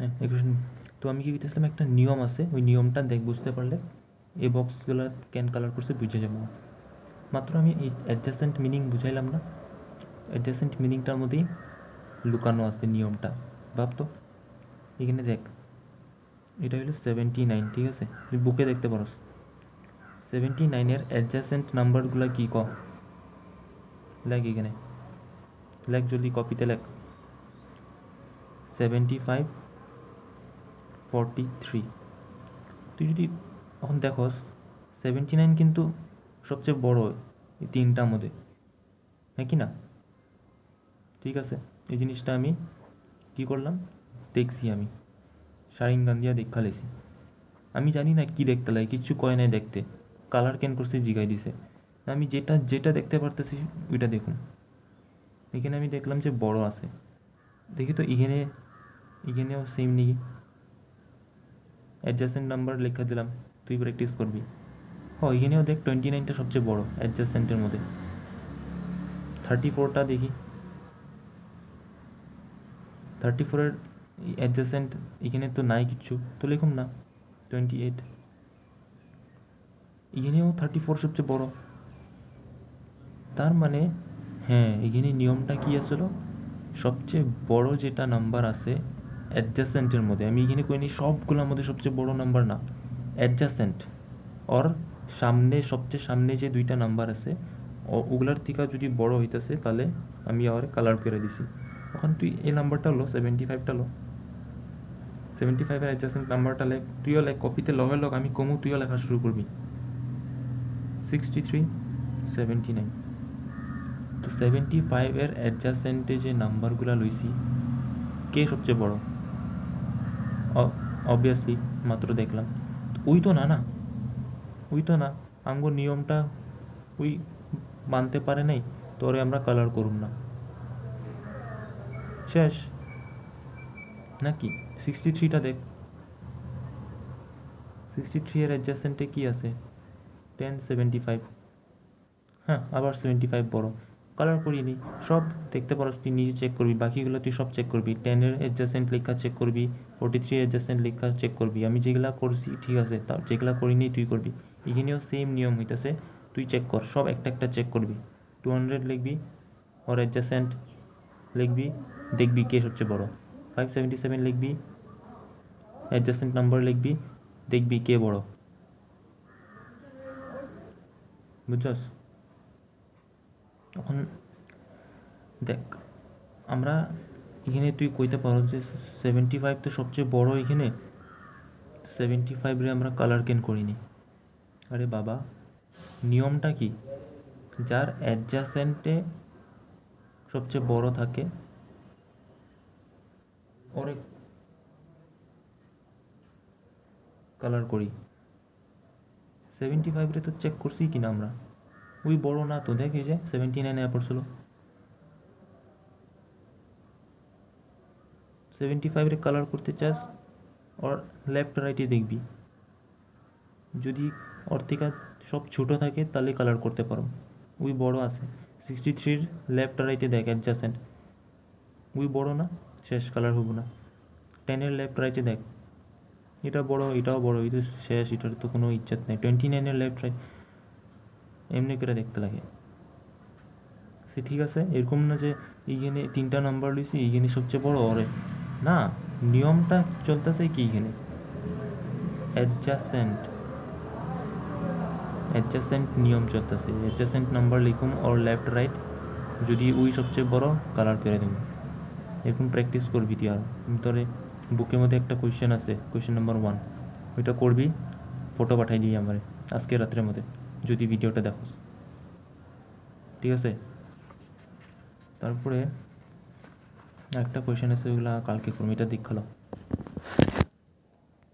হ্যাঁ ইকুয়েশন। তো আমি কি করতেছিলাম, একটা নিয়ম আছে, ওই নিয়মটা বুঝতে পারলে এই বক্সগুলো ক্যান কালার করছে বুঝে যাবো। মাত্র আমি এই অ্যাডজাসেন্ট মিনিং বুঝাইলাম না, অ্যাডজাসেন্ট মিনিংটার মধ্যেই লুকানো আছে নিয়মটা। ভাবতো এখানে দেখ, এটা হলো 79, ঠিক আছে? তুই বুকে দেখতে পারস 79-এর অ্যাডজাসেন্ট নাম্বারগুলো কি ক, লেখ এখানে, লেখ জলদি, কপিতে লেখ। 75, 43। তুই যদি এখন দেখস 79 কিন্তু সবচেয়ে বড় এই তিনটার মধ্যে, হ্যাঁ কি না? ঠিক আছে, এই জিনিসটা আমি কি করলাম, দেখছি আমি শারিন গান্ধিয়া দেখা লেছি। আমি জানি না কি দেখতে লাগে, কিচ্ছু কয় নাই দেখতে, কালার ক্যান করছে জিগাই দিছে। আমি যেটা যেটা দেখতে পারতেছি ওইটা দেখুন। এখানে আমি দেখলাম যে বড় আছে, দেখি তো এখানে, এখানেও সেম নাকি? অ্যাডজাসেন্ট নাম্বার লেখা দিলাম, তুই প্র্যাকটিস করবি। এখানেও দেখ 29টা সবচেয়ে বড় অ্যাডজাসেন্টের মধ্যে। 34টা দেখি, 34-এর অ্যাডজাসেন্ট এখানে তো নাই কিচ্ছু, তো লিখুন না 28। এখানেও 34 সবচেয়ে বড়, তার মানে হ্যাঁ এখানে নিয়মটা কি আসলো, সবচেয়ে বড় যেটা নাম্বার আছে অ্যাডজাসেন্টের মধ্যে, আমি এখানে কইনি সবগুলোর মধ্যে সবচেয়ে বড় নাম্বার না, অ্যাডজাসেন্ট ওর সামনে, সবচেয়ে সামনে যে দুইটা নাম্বার আছে ওগুলার থেকে যদি বড় হইতেছে তাহলে আমি আর কালার করে দিছি। এখন তুই এই নাম্বারটা লো, 75টা লো, 75-এর অ্যাডজাসেন্ট নাম্বারটা লেখ, তুইও লেখ, কপিতে লগে লগ আমি কমু তুইও লেখা শুরু করবি। 63, 79। তো 75-এর অ্যাডজাসেন্টে যে নাম্বারগুলো লইছি, কে সবচেয়ে বড়? অবভিয়াসলি মাত্র দেখলাম ওই তো না, না ওই তো না, আঙ্গুর নিয়মটা ওই মানতে পারে নাই, তোরে আমরা কালার করুম না, শেষ নাকি? 63টা দেখ, 63-এর অ্যাডজাসেন্টে কি আছে? 10, 75। হ্যাঁ আবার 75 বড়, কালার করিয়ে নিই। সব দেখতে পারস, তুই নিজে চেক করবি, বাকিগুলো তুই সব চেক করবি, 10-এর অ্যাডজাসেন্ট লেখা চেক করবি, 43 অ্যাডজাসেন্ট লেখা চেক করবি। আমি যেগুলা করছি ঠিক আছে, তা যেগুলা করিনি তুই করবি। এখানেও সেম নিয়ম হইতেছে, তুই চেক কর, সব একটা একটা চেক করবি। 200 লিখবি, ওর অ্যাডজাসেন্ট লিখবি, দেখবি কে সবচেয়ে বড়। 577 লিখবি, অ্যাডজাসেন্ট নাম্বার লিখবি, দেখবি কে বড়। বুঝছস? এখন দেখ, আমরা এখানে তুই কইতে পারো যে 75 তো সবচেয়ে বড়, এখানে 75 রে আমরা কালার কেন করিনি? আরে বাবা, নিয়মটা কি, যার অ্যাডজাসেন্টে সবচেয়ে বড় থাকে ওরে কালার করি। 75 রে তো চেক করছি কিনা আমরা, ওই বড় না তো, দেখ এই যে 79 এ পড়ছিল। 75 রে কালার করতে চাস, ওর লেফট রাইটে দেখবি, যদি ওর থেকে সব ছোট থাকে তাহলে কালার করতে পারো, ওই বড় আছে। 63-র লেফট রাইটে দেখ অ্যাডজাসেন্ট, ওই বড় না, শেষ, কালার হবো না। 10-এর লেফট রাইটে দেখ, এটা বড় এটাও বড়, এই তো শেষ, এটার তো কোনো ইজ্জত নেই। 29-এর লেফট রাইট, এমনি করে দেখতে লাগে। সে ঠিক আছে, এরকম না যে এইখানে 3টা নাম্বার লইছি এইখানে সবচেয়ে বড় ওরে, না, নিয়মটা চলতেছে কি এখানে, অ্যাডজাসেন্ট, অ্যাডজাসেন্ট নিয়ম চলতেছে, অ্যাডজাসেন্ট নাম্বার লিখুম ওর লেফট রাইট, যদি ওই সবচেয়ে বড় কালার করে দেবো। এরকম প্র্যাকটিস করবি তুই। আর তোরে বুকের মধ্যে একটা কোয়েশ্চেন আছে, কোয়েশ্চেন নাম্বার 1, ওইটা করবি, ফটো পাঠাই দিবি আমারে আজকে রাত্রের মধ্যে যদি ভিডিওটা দেখোস, ঠিক আছে? তারপরে একটা কোয়েশ্চেন আছে, ওইগুলা কালকে করবো, এটা দেখালো।